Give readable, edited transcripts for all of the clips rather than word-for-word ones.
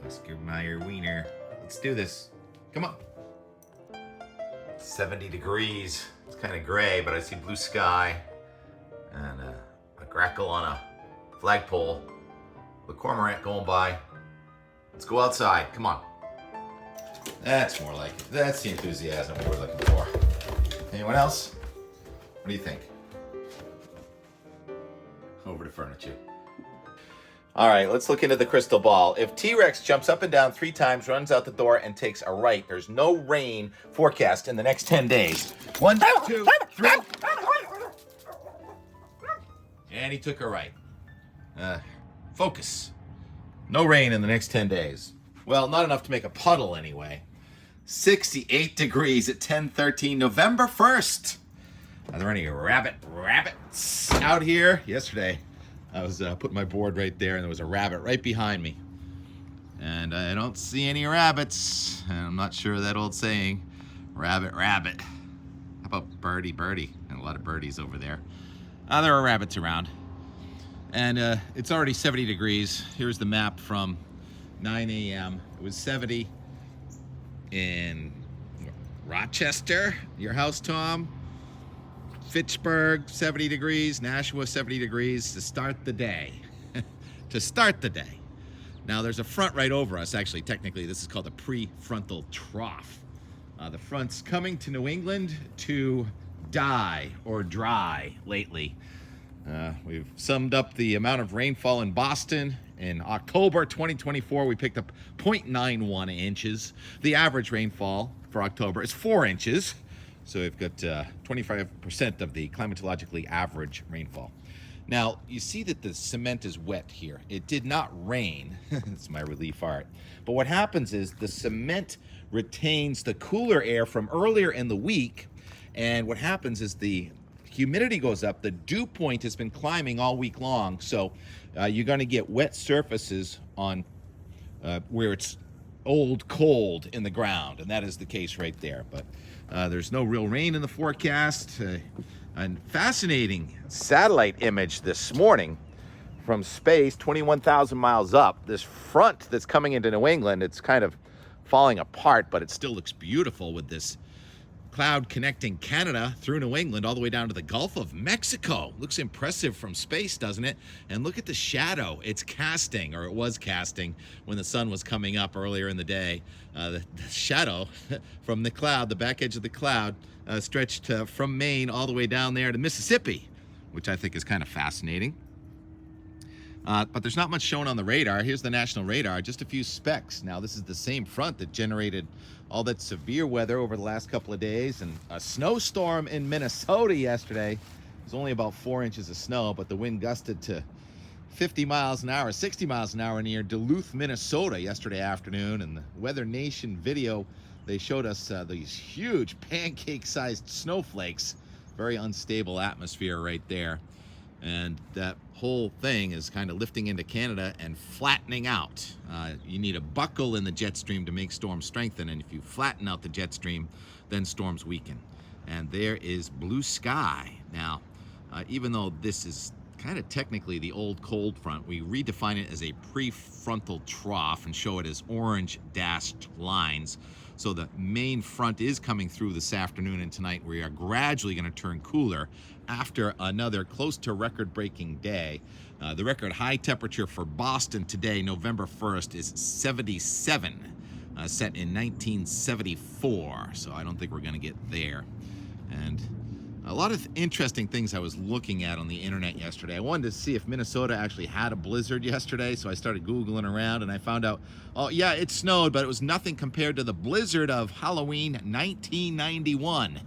Oscar Mayer Wiener. Let's do this. Come on. 70 degrees. It's kind of gray, but I see blue sky and a grackle on a flagpole. The cormorant going by. Let's go outside. Come on. That's more like it. That's the enthusiasm we're looking for. Anyone else? What do you think? Over to furniture. All right, let's look into the crystal ball. If T-Rex jumps up and down 3 times, runs out the door, and takes a right, there's no rain forecast in the next 10 days. 1, 2, 3. And he took a right. Focus. No rain in the next 10 days. Well, not enough to make a puddle anyway. 68 degrees at 10:13, November 1st. Are there any rabbits out here? Yesterday, I was putting my board right there, and there was a rabbit right behind me. And I don't see any rabbits. And I'm not sure of that old saying, rabbit, rabbit. How about birdie, birdie? And a lot of birdies over there. There are rabbits around. And it's already 70 degrees. Here's the map from 9 a.m. It was 70 in Rochester, your house, Tom. Fitchburg, 70 degrees. Nashua, 70 degrees to start the day. To start the day. Now, there's a front right over us. Actually, technically, this is called a prefrontal trough. The front's coming to New England to die or dry lately. We've summed up the amount of rainfall in Boston. In October 2024, we picked up 0.91 inches. The average rainfall for October is 4 inches. So we've got 25% of the climatologically average rainfall. Now, you see that the cement is wet here. It did not rain. It's my relief art. But what happens is the cement retains the cooler air from earlier in the week. And what happens is the humidity goes up. The dew point has been climbing all week long. So you're going to get wet surfaces on where it's old cold in the ground. And that is the case right there. But there's no real rain in the forecast. A fascinating satellite image this morning from space, 21,000 miles up. This front that's coming into New England, it's kind of falling apart, but it still looks beautiful with this cloud connecting Canada through New England all the way down to the Gulf of Mexico. Looks impressive from space, doesn't it? And look at the shadow it's casting, or it was casting when the sun was coming up earlier in the day. The shadow from the cloud, the back edge of the cloud, stretched from Maine all the way down there to Mississippi, which I think is kind of fascinating. But there's not much shown on the radar. Here's the national radar, just a few specks. Now, this is the same front that generated all that severe weather over the last couple of days. And a snowstorm in Minnesota yesterday. It was only about 4 inches of snow, but the wind gusted to 50 miles an hour, 60 miles an hour near Duluth, Minnesota yesterday afternoon. And the Weather Nation video, they showed us these huge pancake-sized snowflakes. Very unstable atmosphere right there. And that whole thing is kind of lifting into Canada and flattening out. You need a buckle in the jet stream to make storms strengthen, and if you flatten out the jet stream, then storms weaken. And there is blue sky. Now, even though this is kind of technically the old cold front, we redefine it as a prefrontal trough and show it as orange dashed lines. So the main front is coming through this afternoon and tonight. We are gradually going to turn cooler after another close to record-breaking day. The record high temperature for Boston today, November 1st, is 77, set in 1974. So I don't think we're going to get there. And a lot of interesting things I was looking at on the internet yesterday. I wanted to see if Minnesota actually had a blizzard yesterday, so I started Googling around and I found out, oh yeah, it snowed, but it was nothing compared to the blizzard of Halloween 1991.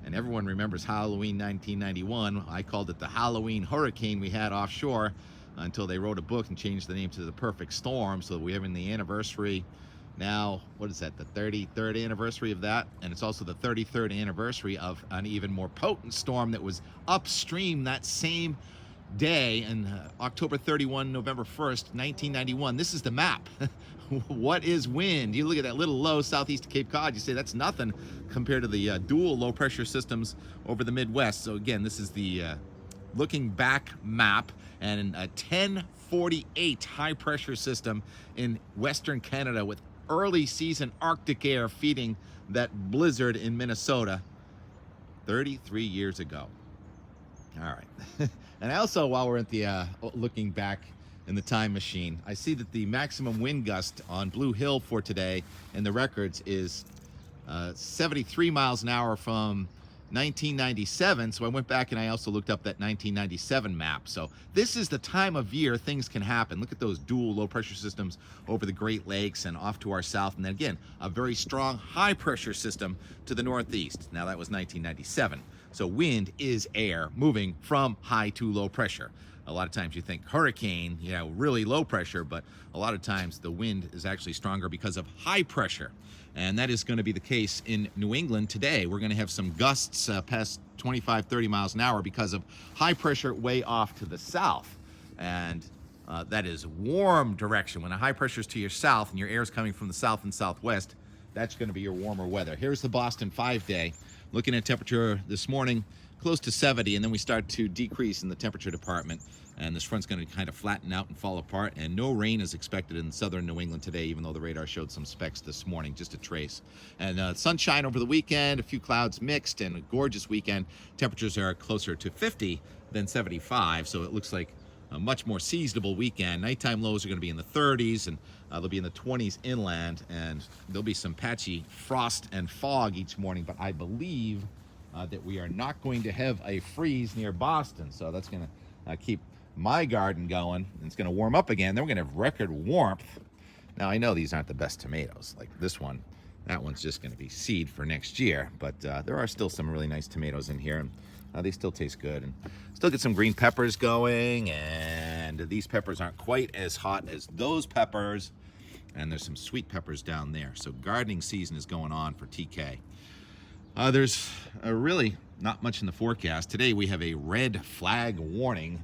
And everyone remembers Halloween 1991. I called it the Halloween hurricane we had offshore until they wrote a book and changed the name to the Perfect Storm, so we're having the anniversary now. What is that, the 33rd anniversary of that? And it's also the 33rd anniversary of an even more potent storm that was upstream that same day, and October 31, November 1st, 1991. This is the map. What is wind? You look at that little low southeast of Cape Cod, you say that's nothing compared to the dual low pressure systems over the Midwest. So again, this is the looking back map, and a 1048 high pressure system in Western Canada with early season Arctic air feeding that blizzard in Minnesota 33 years ago. All right. And also, while we're at the looking back in the time machine, I see that the maximum wind gust on Blue Hill for today in the records is 73 miles an hour from 1997. So I went back and I also looked up that 1997 map. So this is the time of year things can happen. Look at those dual low pressure systems over the Great Lakes and off to our south. And then again, a very strong high pressure system to the northeast. Now that was 1997. So wind is air moving from high to low pressure. A lot of times you think hurricane, really low pressure, but a lot of times the wind is actually stronger because of high pressure. And that is going to be the case in New England today. We're going to have some gusts past 25, 30 miles an hour because of high pressure way off to the south. And that is warm direction. When a high pressure is to your south and your air is coming from the south and southwest, that's going to be your warmer weather. Here's the Boston 5-day. Looking at temperature this morning, close to 70, and then we start to decrease in the temperature department, and this front's going to kind of flatten out and fall apart, and no rain is expected in southern New England today, even though the radar showed some specks this morning, just a trace. And sunshine over the weekend, a few clouds mixed, and a gorgeous weekend. Temperatures are closer to 50 than 75, so it looks like a much more seasonable weekend. Nighttime lows are going to be in the 30s, and they'll be in the 20s inland, and there'll be some patchy frost and fog each morning, but I believe that we are not going to have a freeze near Boston, so that's going to keep my garden going, and it's going to warm up again. Then we're going to have record warmth. Now, I know these aren't the best tomatoes, like this one. That one's just going to be seed for next year, but there are still some really nice tomatoes in here, and they still taste good. And still get some green peppers going, and these peppers aren't quite as hot as those peppers, and there's some sweet peppers down there. So gardening season is going on for TK. There's really not much in the forecast. Today we have a red flag warning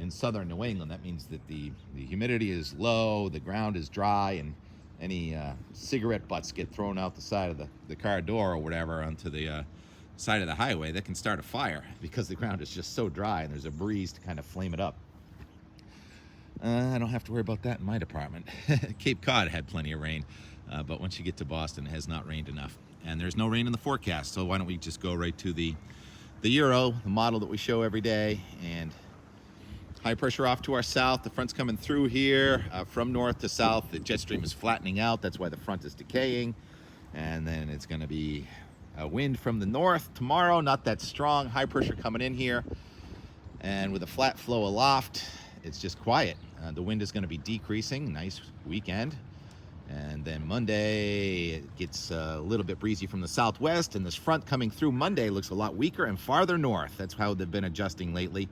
in southern New England. That means that the humidity is low, the ground is dry, and any cigarette butts get thrown out the side of the car door or whatever onto the side of the highway. That can start a fire because the ground is just so dry and there's a breeze to kind of flame it up. I don't have to worry about that in my department. Cape Cod had plenty of rain, but once you get to Boston, it has not rained enough. And there's no rain in the forecast, so why don't we just go right to the Euro, the model that we show every day. And high pressure off to our south. The front's coming through here from north to south. The jet stream is flattening out. That's why the front is decaying. And then it's going to be a wind from the north tomorrow, not that strong. High pressure coming in here. And with a flat flow aloft, it's just quiet. The wind is going to be decreasing. Nice weekend. And then Monday, it gets a little bit breezy from the southwest, and this front coming through Monday looks a lot weaker and farther north. That's how they've been adjusting lately.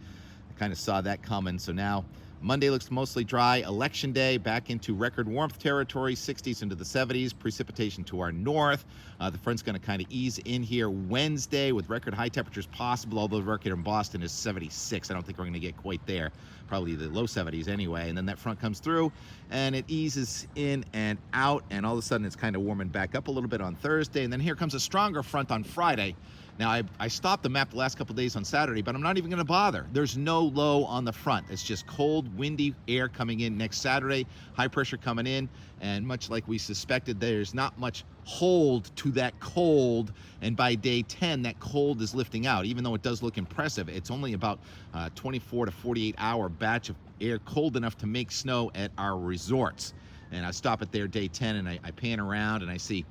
I kind of saw that coming. So now Monday looks mostly dry. Election day back into record warmth territory, 60s into the 70s. Precipitation to our north. The front's going to kind of ease in here Wednesday with record high temperatures possible, although the record in Boston is 76. I don't think we're going to get quite there. Probably the low 70s anyway. And then that front comes through and it eases in and out, and all of a sudden it's kind of warming back up a little bit on Thursday. And then here comes a stronger front on Friday. Now, I stopped the map the last couple days on Saturday, but I'm not even going to bother. There's no low on the front. It's just cold, windy air coming in next Saturday, high pressure coming in, and much like we suspected, there's not much hold to that cold, and by day 10, that cold is lifting out. Even though it does look impressive, it's only about 24 to 48 hour batch of air cold enough to make snow at our resorts. And I stop it there day 10, and I pan around, and I see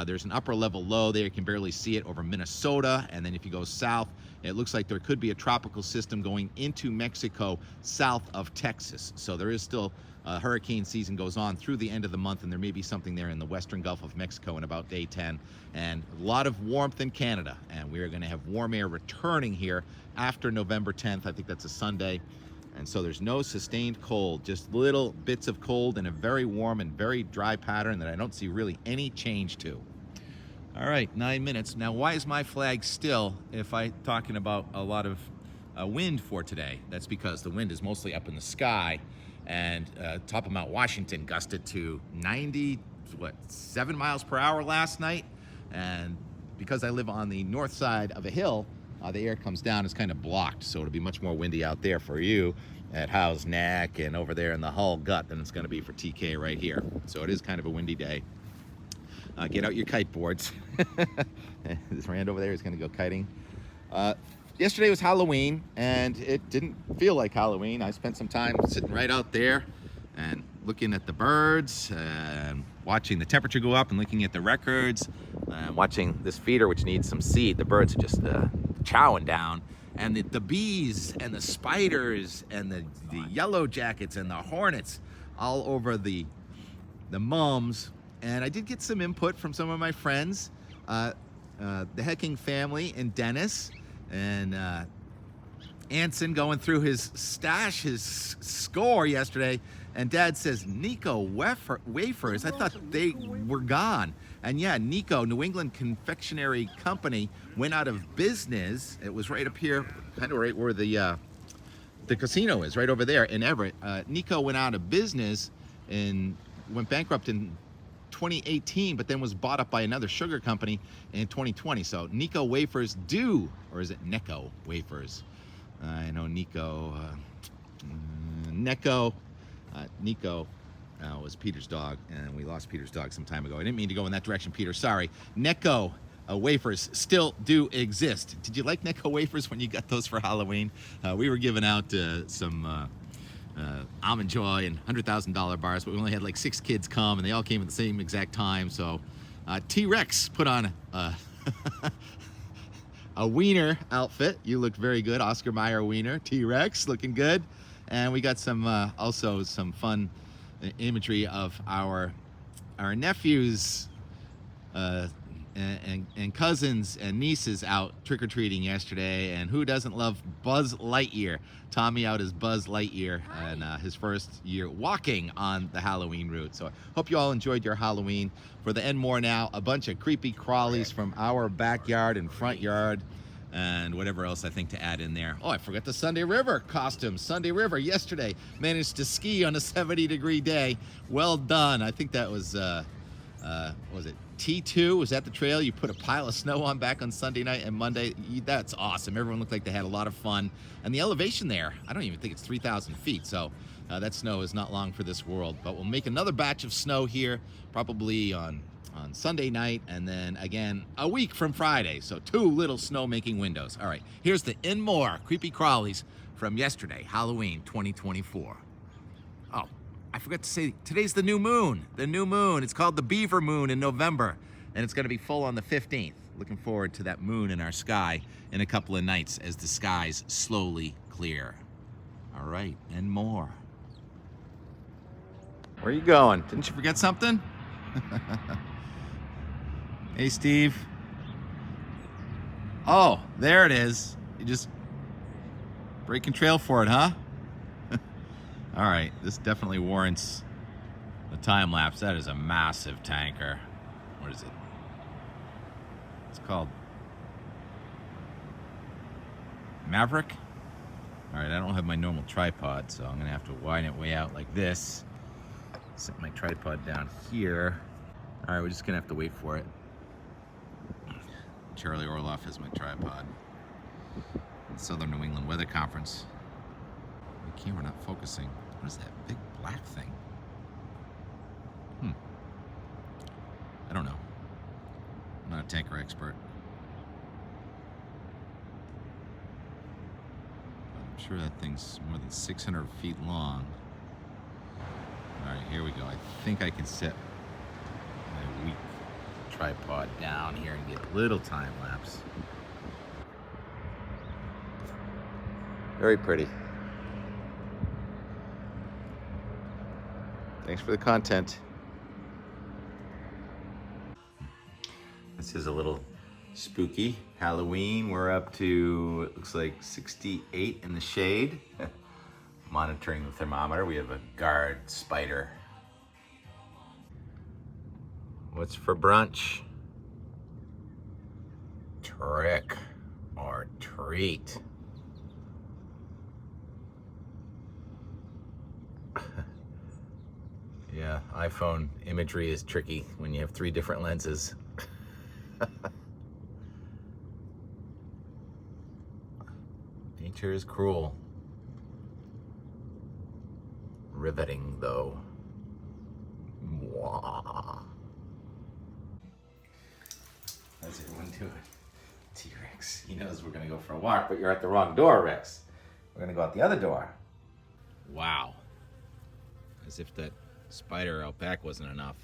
there's an upper level low there. You can barely see it over Minnesota. And then if you go south, it looks like there could be a tropical system going into Mexico south of Texas. So there is still hurricane season goes on through the end of the month, and there may be something there in the western Gulf of Mexico in about day 10. And a lot of warmth in Canada. And we are going to have warm air returning here after November 10th. I think that's a Sunday. And so there's no sustained cold, just little bits of cold in a very warm and very dry pattern that I don't see really any change to. All right, 9 minutes. Now, why is my flag still if I'm talking about a lot of wind for today? That's because the wind is mostly up in the sky, and top of Mount Washington gusted to 7 miles per hour last night. And because I live on the north side of a hill, the air comes down, it's kind of blocked, so it'll be much more windy out there for you at Howe's Neck and over there in the Hull Gut than it's going to be for TK right here. So it is kind of a windy day. Get out your kite boards. This Rand over there is going to go kiting. Yesterday was Halloween, and it didn't feel like Halloween. I spent some time sitting right out there and looking at the birds, and watching the temperature go up and looking at the records, and watching this feeder which needs some seed. The birds are just chowing down, and the bees and the spiders and the yellow jackets and the hornets all over the mums. And I did get some input from some of my friends, the Hecking family and Dennis, and Anson going through his stash, his score yesterday, and Dad says Nico wafers. I thought they were gone. And yeah, Nico, New England Confectionery Company, went out of business. It was right up here, kind of right where the casino is, right over there in Everett. Nico went out of business and went bankrupt in 2018, but then was bought up by another sugar company in 2020. So Nico Wafers or is it Necco Wafers? I know Nico, Nico was Peter's dog, and we lost Peter's dog some time ago. I didn't mean to go in that direction, Peter, sorry. Necco wafers still do exist. Did you like Necco wafers when you got those for Halloween? We were giving out some Almond Joy and $100,000 bars, but we only had like 6 kids come, and they all came at the same exact time. So T-Rex put on a wiener outfit. You looked very good. Oscar Mayer wiener. T-Rex looking good. And we got some also some fun imagery of our nephews and cousins and nieces out trick-or-treating yesterday. And who doesn't love Buzz Lightyear? Tommy out as Buzz Lightyear, and his first year walking on the Halloween route. So I hope you all enjoyed your Halloween. For the end more now, a bunch of creepy crawlies from our backyard and front yard, and whatever else I think to add in there. Oh, I forgot the Sunday River costume. Sunday River yesterday managed to ski on a 70-degree day. Well done. I think that was what was it, T2? Was that the trail you put a pile of snow on back on Sunday night and Monday? That's awesome. Everyone looked like they had a lot of fun. And the elevation there, I don't even think it's 3,000 feet. So that snow is not long for this world. But we'll make another batch of snow here, probably on Sunday night, and then again a week from Friday. So 2 little snow-making windows. All right, here's the In More creepy crawlies from yesterday, Halloween 2024. Oh, I forgot to say, today's the new moon. The new moon. It's called the Beaver Moon in November, and it's going to be full on the 15th. Looking forward to that moon in our sky in a couple of nights as the skies slowly clear. All right, and more. Where are you going? Didn't you forget something? Hey, Steve. Oh, there it is. You just breaking trail for it, huh? All right, this definitely warrants a time lapse. That is a massive tanker. What is it? It's called Maverick. All right, I don't have my normal tripod, so I'm gonna have to widen it way out like this. Set my tripod down here. All right, we're just gonna have to wait for it. Charlie Orloff is my tripod. Southern New England Weather Conference. My camera not focusing. What is that big black thing? I don't know. I'm not a tanker expert. I'm sure that thing's more than 600 feet long. All right, here we go. I think I can set my weak tripod down here and get a little time lapse. Very pretty. Thanks for the content. This is a little spooky Halloween. We're up to, it looks like 68 in the shade. Monitoring the thermometer. We have a guard spider. What's for brunch? Trick or treat. Yeah, iPhone imagery is tricky when you have 3 different lenses. Nature is cruel. Riveting, though. Mwah. How's everyone doing? T-Rex, he knows we're gonna go for a walk, but you're at the wrong door, Rex. We're gonna go out the other door. Wow. As if that spider out back wasn't enough.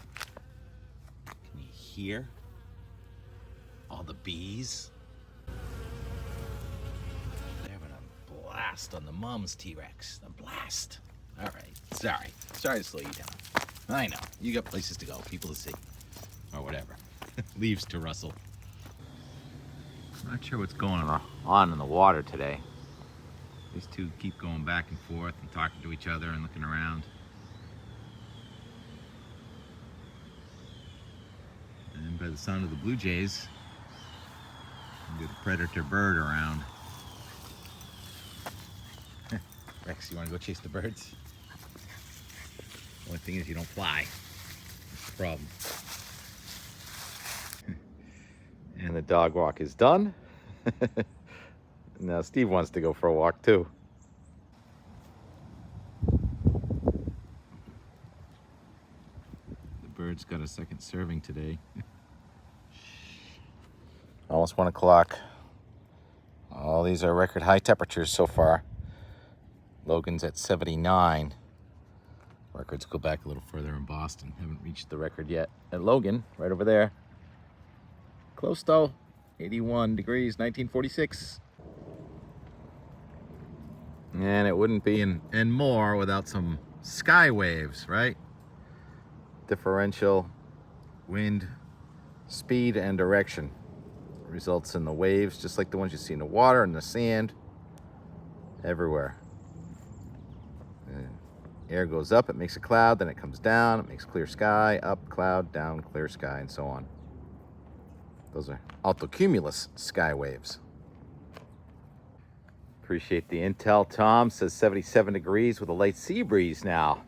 Can you hear all the bees? They're having a blast on the mums, T-Rex. A blast. All right. Sorry to slow you down. I know. You got places to go, people to see. Or whatever. Leaves to rustle. Not sure what's going on in the water today. These two keep going back and forth and talking to each other and looking around. And by the sound of the blue jays, there's a predator bird around. Rex, you want to go chase the birds? Only thing is you don't fly. That's the problem. And the dog walk is done. Now Steve wants to go for a walk too. The bird's got a second serving today. Almost 1 o'clock. All these are record high temperatures so far. Logan's at 79. Records go back a little further in Boston. Haven't reached the record yet. At Logan, right over there. Close though. 81 degrees, 1946. And it wouldn't be and more without some sky waves, right? Differential wind, speed, and direction results in the waves, just like the ones you see in the water and the sand, everywhere. Air goes up, it makes a cloud, then it comes down, it makes clear sky, up, cloud, down, clear sky, and so on. Those are altocumulus sky waves. Appreciate the intel. Tom says 77 degrees with a light sea breeze now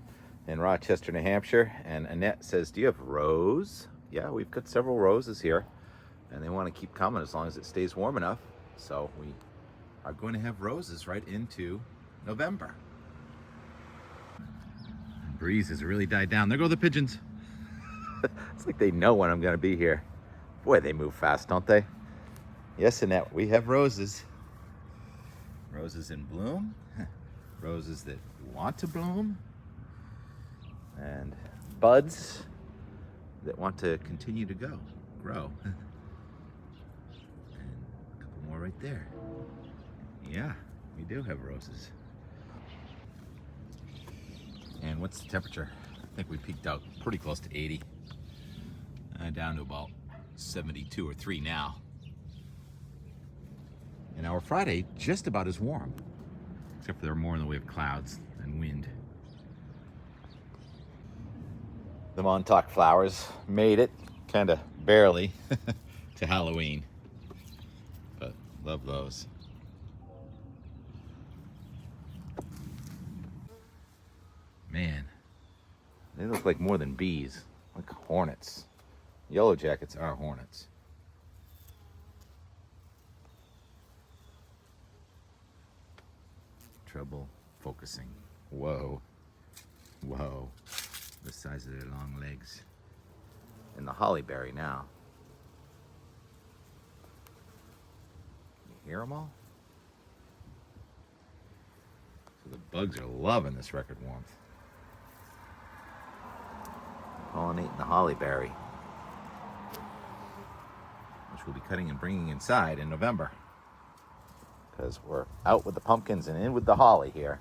in Rochester, New Hampshire. And Annette says, do you have rose? Yeah, we've got several roses here, and they want to keep coming as long as it stays warm enough. So we are going to have roses right into November. The breeze has really died down. There go the pigeons. It's like they know when I'm going to be here. Boy, they move fast, don't they? Yes, Annette, we have roses. Roses in bloom, roses that want to bloom, and buds that want to continue to grow. And a couple more right there. Yeah, we do have roses. And what's the temperature? I think we peaked out pretty close to 80. Down to about 72 or 3 now. And our Friday, just about as warm, except for there are more in the way of clouds and wind. The Montauk flowers made it, kind of barely, to Halloween, but love those. Man, they look like more than bees, like hornets. Yellow jackets are hornets. Trouble focusing. Whoa. Whoa. The size of their long legs. And the hollyberry now. You hear them all? So the bugs are loving this record warmth. Pollinating the hollyberry, which we'll be cutting and bringing inside in November. Because we're out with the pumpkins and in with the holly here.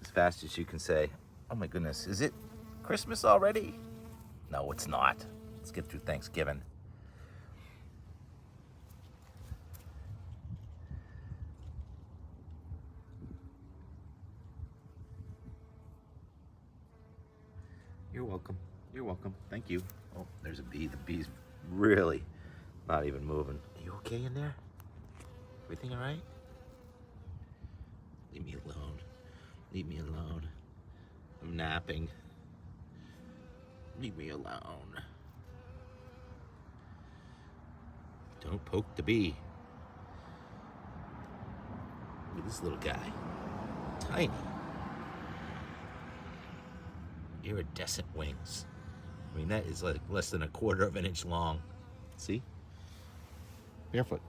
As fast as you can say, oh my goodness, is it Christmas already? No, it's not. Let's get through Thanksgiving. You're welcome. You're welcome. Thank you. Oh, there's a bee. The bee's really not even moving. Are you okay in there? Everything all right? Leave me alone. Leave me alone. I'm napping. Leave me alone. Don't poke the bee. Look at this little guy. Tiny. Iridescent wings. I mean, that is like less than 1/4 of an inch long. See? Barefoot.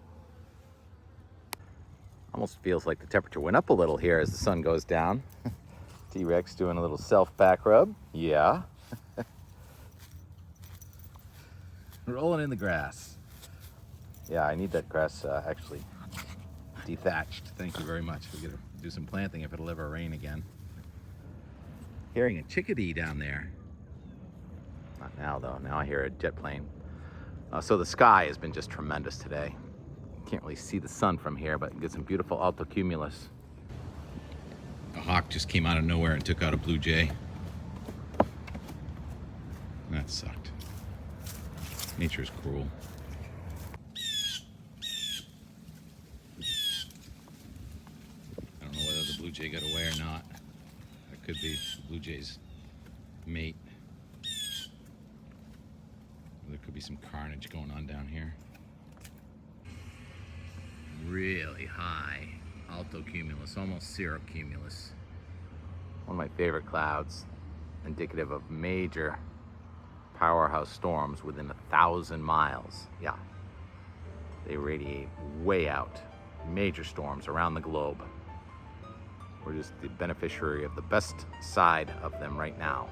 Almost feels like the temperature went up a little here as the sun goes down. T-Rex doing a little self back rub. Yeah. Rolling in the grass. Yeah, I need that grass actually dethatched. Thank you very much. We're gonna do some planting if it'll ever rain again. Hearing a chickadee down there. Not now though, now I hear a jet plane. So the sky has been just tremendous today. Can't really see the sun from here, but you get some beautiful altocumulus. A hawk just came out of nowhere and took out a blue jay. That sucked. Nature is cruel. I don't know whether the blue jay got away or not. That could be the blue jay's mate. There could be some carnage going on down here. Really high altocumulus, almost cirrocumulus. One of my favorite clouds, indicative of major powerhouse storms within 1,000 miles. Yeah, they radiate way out. Major storms around the globe. We're just the beneficiary of the best side of them right now.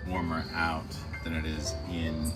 Warmer out than it is in